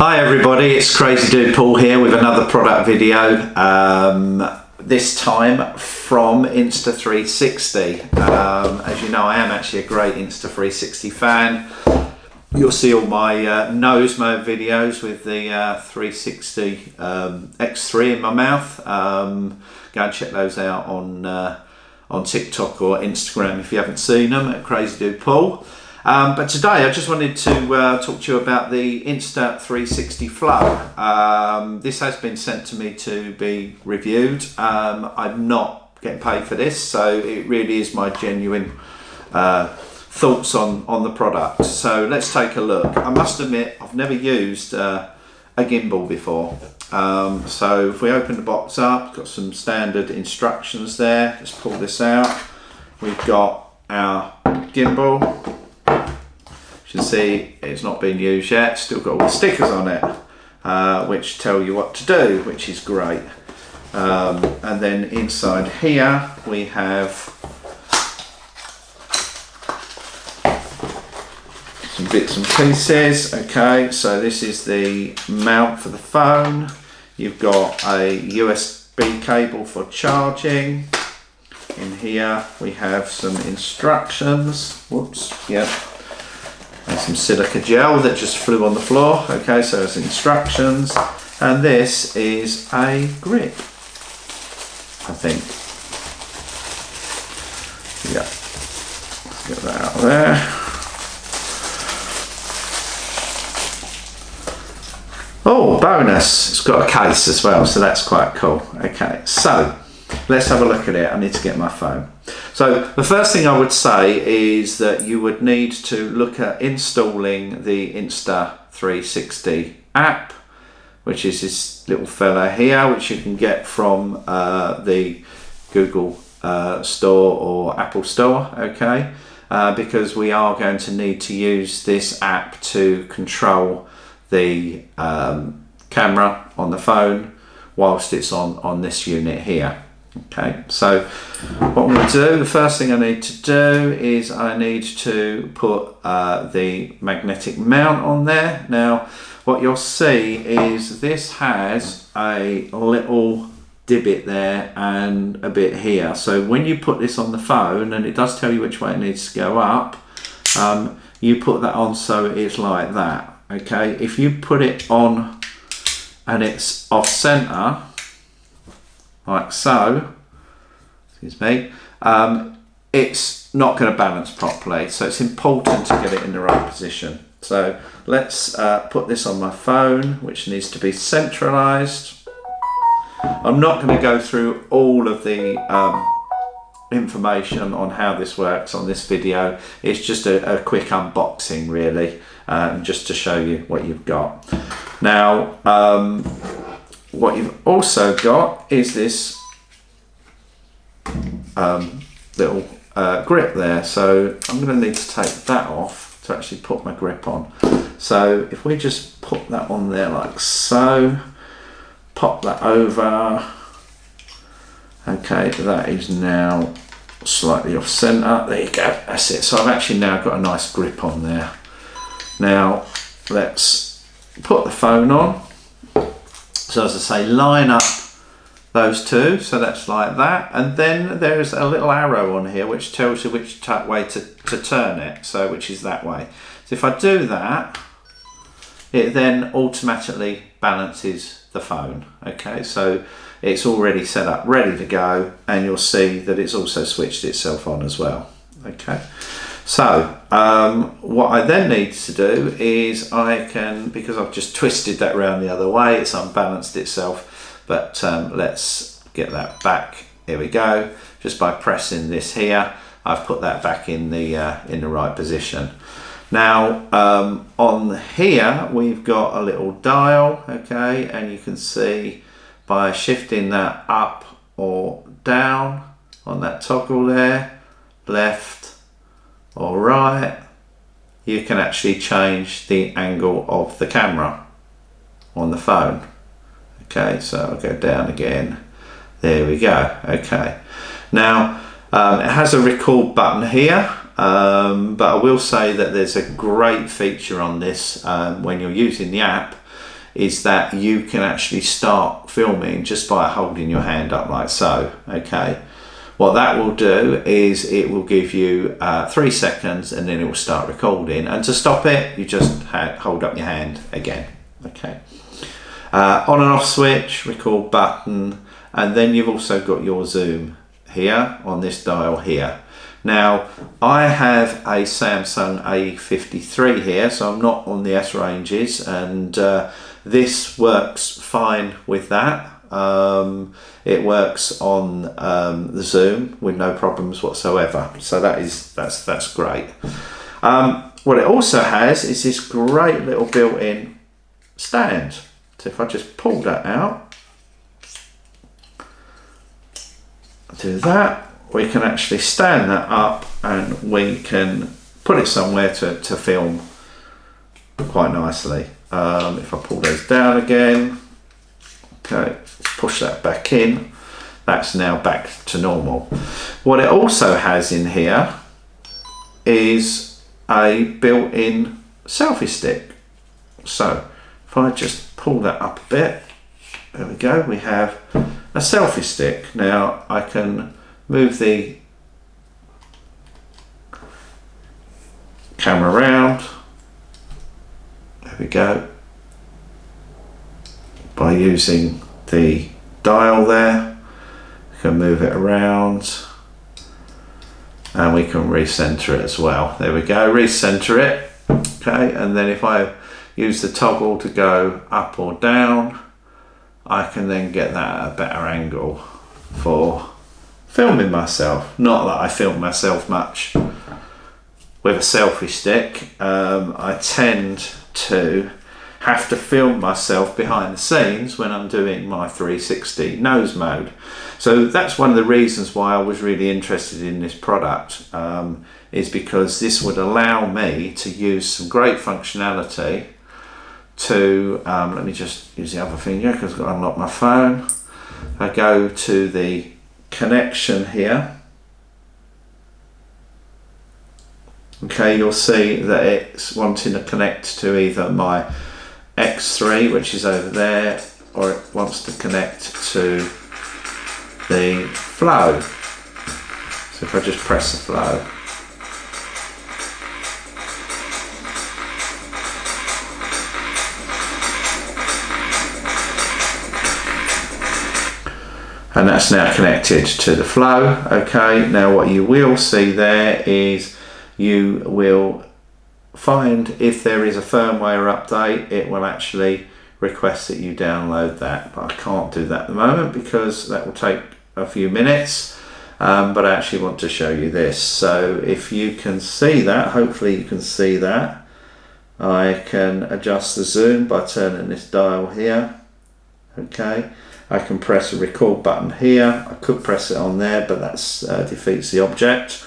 Hi everybody, it's Crazy Dude Paul here with another product video, this time from Insta360. As you know, I am actually a great Insta360 fan. You'll see all my nose mode videos with the 360 X3 in my mouth. Go and check those out on TikTok or Instagram if you haven't seen them, at Crazy Dude Paul. But today I just wanted to talk to you about the Insta360 Flow. This has been sent to me to be reviewed. I'm not getting paid for this, so it really is my genuine thoughts on the product. So let's take a look. I must admit I've never used a gimbal before. So if we open the box up, got some standard instructions there. Let's pull this out. We've got our gimbal. You can see it's not been used yet, still got all the stickers on it, which tell you what to do, which is great. And then inside here we have some bits and pieces. Okay, so this is the mount for the phone. You've got a USB cable for charging. In here we have some instructions. Whoops, yep. And some silica gel that just flew on the floor. Okay, so there's instructions, and this is a grip, I think. Yeah, let's get that out there. Oh, bonus, it's got a case as well, so that's quite cool. Okay, so let's have a look at it. I need to get my phone. So the first thing I would say is that you would need to look at installing the Insta360 app, which is this little fella here, which you can get from the Google Store or Apple Store, okay? Because we are going to need to use this app to control the camera on the phone whilst it's on this unit here. Okay, so what I'm going to do, the first thing I need to do is I need to put the magnetic mount on there. Now what you'll see is this has a little divot there and a bit here. So when you put this on the phone, and it does tell you which way it needs to go up, you put that on so it's like that. Okay, if you put it on and it's off center, like so, excuse me, it's not going to balance properly, so it's important to get it in the right position. So let's put this on my phone, which needs to be centralized. I'm not going to go through all of the information on how this works on this video. It's just a quick unboxing really, just to show you what you've got. Now what you've also got is this little grip there, so I'm going to need to take that off to actually put my grip on. So if we just put that on there like so, pop that over. Okay, that is now slightly off center. There you go, that's it. So I've actually now got a nice grip on there. Now let's put the phone on. So as I say, line up those two, so that's like that, and then there's a little arrow on here which tells you which way to turn it, so which is that way. So if I do that, it then automatically balances the phone. Okay, so it's already set up, ready to go, and you'll see that it's also switched itself on as well. Okay, so what I then need to do is I can, because I've just twisted that round the other way, it's unbalanced itself, but let's get that back. Here we go. Just by pressing this here, I've put that back in the right position. Now on here we've got a little dial, okay, and you can see by shifting that up or down on that toggle there, left or right, you can actually change the angle of the camera on the phone. Okay, so I'll go down again. There we go. Okay, now it has a record button here, but I will say that there's a great feature on this when you're using the app, is that you can actually start filming just by holding your hand up like so. Okay, what that will do is it will give you 3 seconds and then it will start recording, and to stop it you just hold up your hand again. Okay, on and off switch, record button, and then you've also got your zoom here on this dial here. Now I have a Samsung A53 here, so I'm not on the S ranges, and this works fine with that. It works on the zoom with no problems whatsoever, so that's great. What it also has is this great little built-in stand. So if I just pull that out, do that, we can actually stand that up and we can put it somewhere to film quite nicely. If I pull those down again, okay, push that back in, that's now back to normal. What it also has in here is a built-in selfie stick. So if I just pull that up a bit, there we go, we have a selfie stick. Now I can move the camera around, there we go, by using the dial there. We can move it around and we can recenter it as well. There we go, recenter it. Okay, and then if I use the toggle to go up or down, I can then get that at a better angle for filming myself. Not that I film myself much with a selfie stick. I tend to have to film myself behind the scenes when I'm doing my 360 nose mode. So that's one of the reasons why I was really interested in this product, is because this would allow me to use some great functionality to, let me just use the other finger because I've got to unlock my phone. I go to the connection here. Okay, you'll see that it's wanting to connect to either my X3, which is over there, or it wants to connect to the Flow. So if I just press the Flow, and that's now connected to the Flow. Okay, now what you will see there is you will find if there is a firmware update, it will actually request that you download that, but I can't do that at the moment because that will take a few minutes, but I actually want to show you this. So if you can see that, hopefully you can see that, I can adjust the zoom by turning this dial here. Okay, I can press a record button here. I could press it on there, but that defeats the object.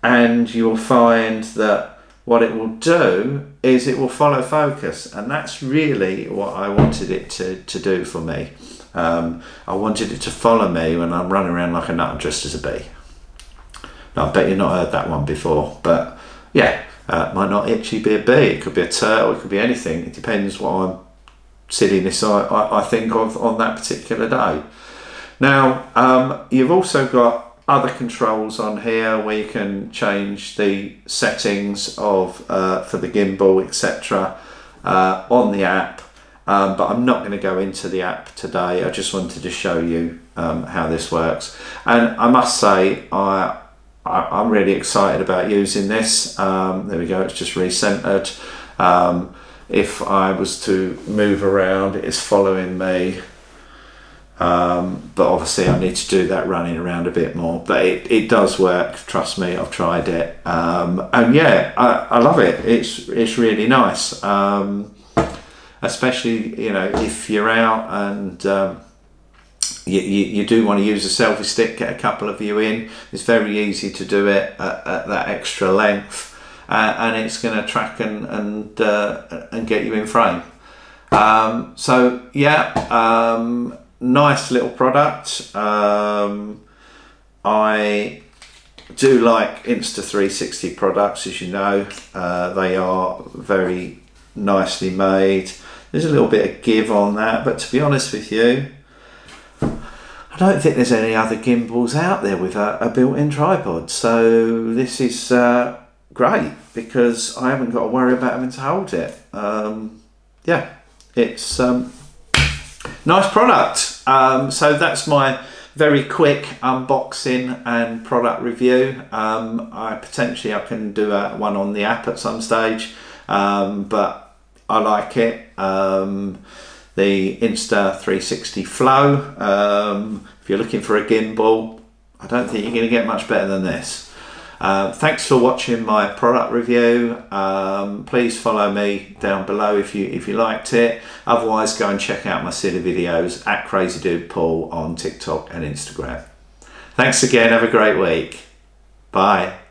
And you'll find that what it will do is it will follow focus, and that's really what I wanted it to do for me. I wanted it to follow me when I'm running around like a nut dressed as a bee. Now I bet you've not heard that one before, but yeah, it might not actually be a bee, it could be a turtle, it could be anything. It depends what I'm silliness I think of on that particular day. Now you've also got other controls on here where you can change the settings of for the gimbal, etc. On the app, but I'm not going to go into the app today. I just wanted to show you how this works, and I must say I'm really excited about using this. There we go, it's just recentered. If I was to move around, it is following me. But obviously I need to do that running around a bit more, but it does work, trust me, I've tried it, and yeah, I love it. It's really nice, especially, you know, if you're out and you do want to use a selfie stick, get a couple of you in. It's very easy to do it at that extra length, and it's going to track and get you in frame. So yeah, nice little product. I do like Insta360 products, as you know. They are very nicely made. There's a little bit of give on that, but to be honest with you, I don't think there's any other gimbals out there with a built-in tripod. So this is great because I haven't got to worry about having to hold it. Yeah, it's nice product. So that's my very quick unboxing and product review. I can do one on the app at some stage, but I like it. The Insta360 Flow. If you're looking for a gimbal, I don't think you're going to get much better than this. Thanks for watching my product review. Please follow me down below if you liked it. Otherwise, go and check out my silly videos at Crazy Dude Paul on TikTok and Instagram. Thanks again. Have a great week. Bye.